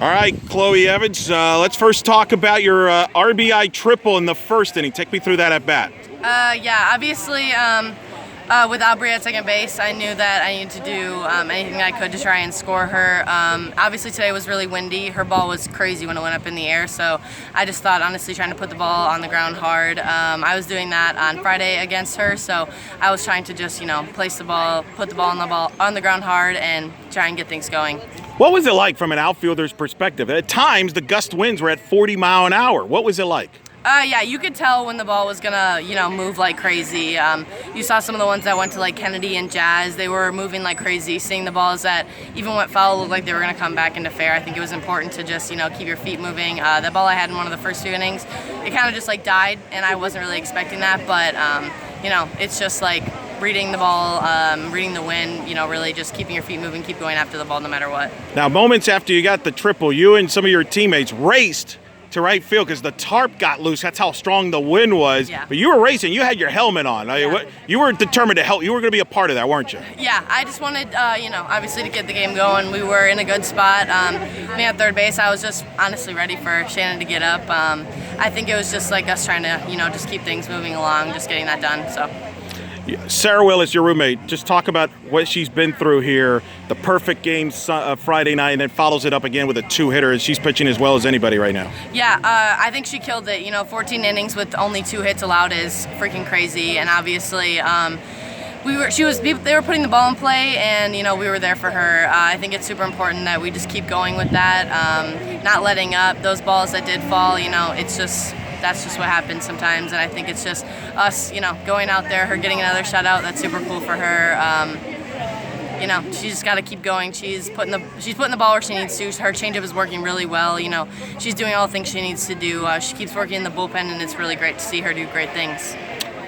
All right, Chloe Evans, let's first talk about your RBI triple in the first inning. Take me through that at bat. Yeah, obviously, with Aubrey at second base, I knew that I needed to do anything I could to try and score her. Obviously, today was really windy. Her ball was crazy when it went up in the air, so I just thought, honestly, trying to put the ball on the ground hard. I was doing that on Friday against her, so I was trying to just, place the ball, put the ball on the ground hard, and try and get things going. What was it like from an outfielder's perspective? At times, the gust winds were at 40 mile an hour. What was it like? Yeah, you could tell when the ball was gonna, move like crazy. You saw some of the ones that went to like Kennedy and Jazz. They were moving like crazy. Seeing the balls that even went foul looked like they were gonna come back into fair. I think it was important to just, keep your feet moving. The ball I had in one of the first two innings, it kind of just like died, and I wasn't really expecting that. But it's just like reading the ball, reading the wind. Really just keeping your feet moving, keep going after the ball no matter what. Now, moments after you got the triple, you and some of your teammates raced to right field because the tarp got loose. That's how strong the wind was. Yeah. But you were racing. You had your helmet on. Yeah. You were determined to help. You were going to be a part of that, weren't you? Yeah, I just wanted, obviously to get the game going. We were in a good spot. Me at third base, I was just honestly ready for Shannon to get up. I think it was just like us trying to, just keep things moving along, just getting that done. So. Sarah Willis, your roommate, just talk about what she's been through here. The perfect game Friday night, and then follows it up again with a two-hitter, and she's pitching as well as anybody right now. Yeah, I think she killed it. 14 innings with only 2 hits allowed is freaking crazy, and obviously they were putting the ball in play, and we were there for her. I think it's super important that we just keep going with that, not letting up. Those balls that did fall, that's just what happens sometimes, and I think it's just us, going out there, her getting another shutout. That's super cool for her. She's just got to keep going. She's putting the ball where she needs to. Her changeup is working really well. She's doing all the things she needs to do. She keeps working in the bullpen, and it's really great to see her do great things.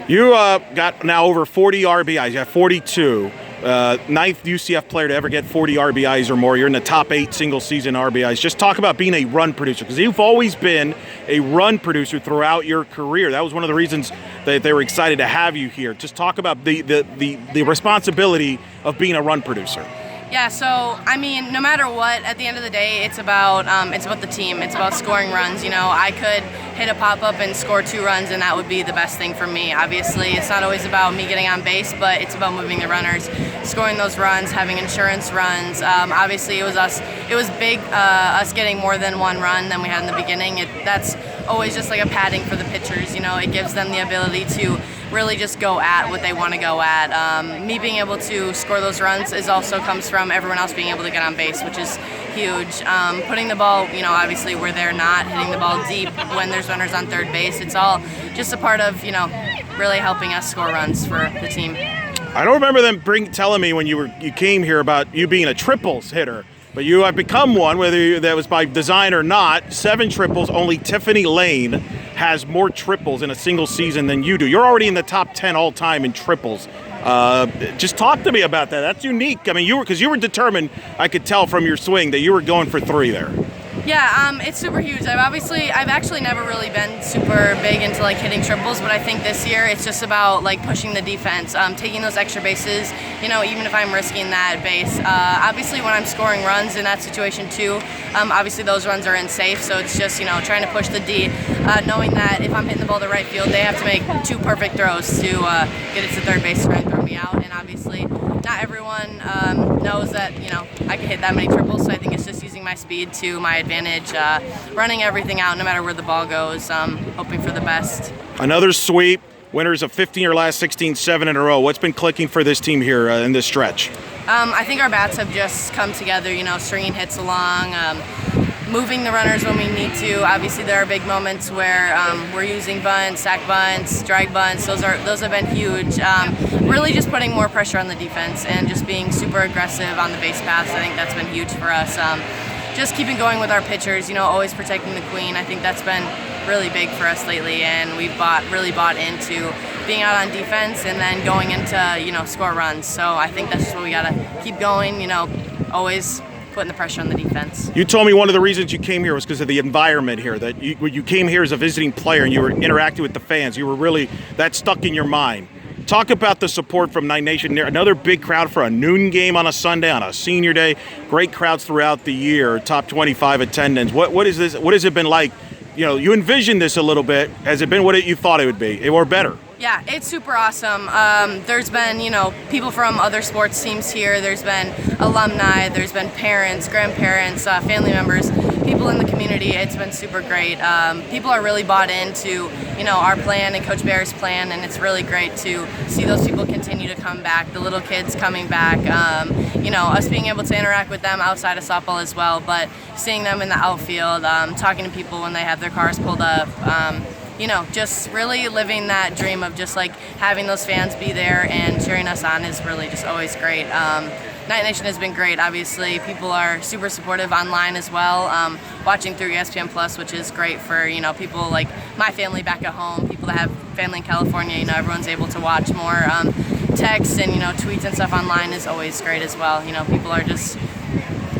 You got now over 40 RBIs. You have 42. Ninth UCF player to ever get 40 RBIs or more. You're in the top 8 single-season RBIs. Just talk about being a run producer, because you've always been a run producer throughout your career. That was one of the reasons that they were excited to have you here. Just talk about the responsibility of being a run producer. Yeah, so no matter what, at the end of the day, it's about the team. It's about scoring runs. I could hit a pop-up and score 2 runs, and that would be the best thing for me. Obviously, it's not always about me getting on base, but it's about moving the runners, scoring those runs, having insurance runs. Obviously, it was big, us getting more than 1 run than we had in the beginning. That's always just like a padding for the pitchers. It gives them the ability to really just go at what they want to go at. Me being able to score those runs also comes from everyone else being able to get on base, which is huge. Putting the ball, obviously where they're not, hitting the ball deep when there's runners on third base. It's all just a part of, really helping us score runs for the team. I don't remember them telling me when you came here about you being a triples hitter, but you have become one, whether that was by design or not. 7 triples. Only Tiffany Lane has more triples in a single season than you do. You're already in the top 10 all time in triples. Just talk to me about that. That's unique. Because you were determined. I could tell from your swing that you were going for 3 there. Yeah, it's super huge. I've actually never really been super big into like hitting triples, but I think this year it's just about like pushing the defense, taking those extra bases, even if I'm risking that base. Obviously when I'm scoring runs in that situation too, obviously those runs are in safe, so it's just, trying to push the D, knowing that if I'm hitting the ball to right field, they have to make 2 perfect throws to get it to third base to try and throw me out, and obviously not everyone knows that, I can hit that many triples, so I think it's just using my speed to my advantage, running everything out no matter where the ball goes, hoping for the best. Another sweep, winners of 15 or last 16, 7 in a row. What's been clicking for this team here in this stretch? I think our bats have just come together, stringing hits along, moving the runners when we need to. Obviously, there are big moments where we're using bunts, sack bunts, drag bunts. Those have been huge. Really just putting more pressure on the defense and just being super aggressive on the base paths. I think that's been huge for us. Just keeping going with our pitchers, always protecting the queen. I think that's been really big for us lately, and we've really bought into being out on defense and then going into, score runs. So I think that's just what we got to keep going, always putting the pressure on the defense. You told me one of the reasons you came here was because of the environment here, that you came here as a visiting player and you were interacting with the fans. You were really, that stuck in your mind. Talk about the support from Night Nation. Another big crowd for a noon game on a Sunday, on a senior day. Great crowds throughout the year. Top 25 attendance. What is this? What has it been like? You know, you envisioned this a little bit. Has it been what you thought it would be, or better? Yeah, it's super awesome. There's been, people from other sports teams here. There's been alumni. There's been parents, grandparents, family members, people in the community. It's been super great. People are really bought into, our plan and Coach Bear's plan, and it's really great to see those people continue to come back. The little kids coming back. Us being able to interact with them outside of softball as well, but seeing them in the outfield, talking to people when they have their cars pulled up. Just really living that dream of just like having those fans be there and cheering us on is really just always great. Night Nation has been great. Obviously, people are super supportive online as well, watching through ESPN Plus, which is great for people like my family back at home, people that have family in California. Everyone's able to watch more. Texts and tweets and stuff online is always great as well. People are just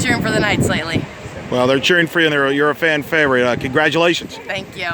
cheering for the Knights lately. Well, they're cheering for you, and you're a fan favorite. Congratulations. Thank you.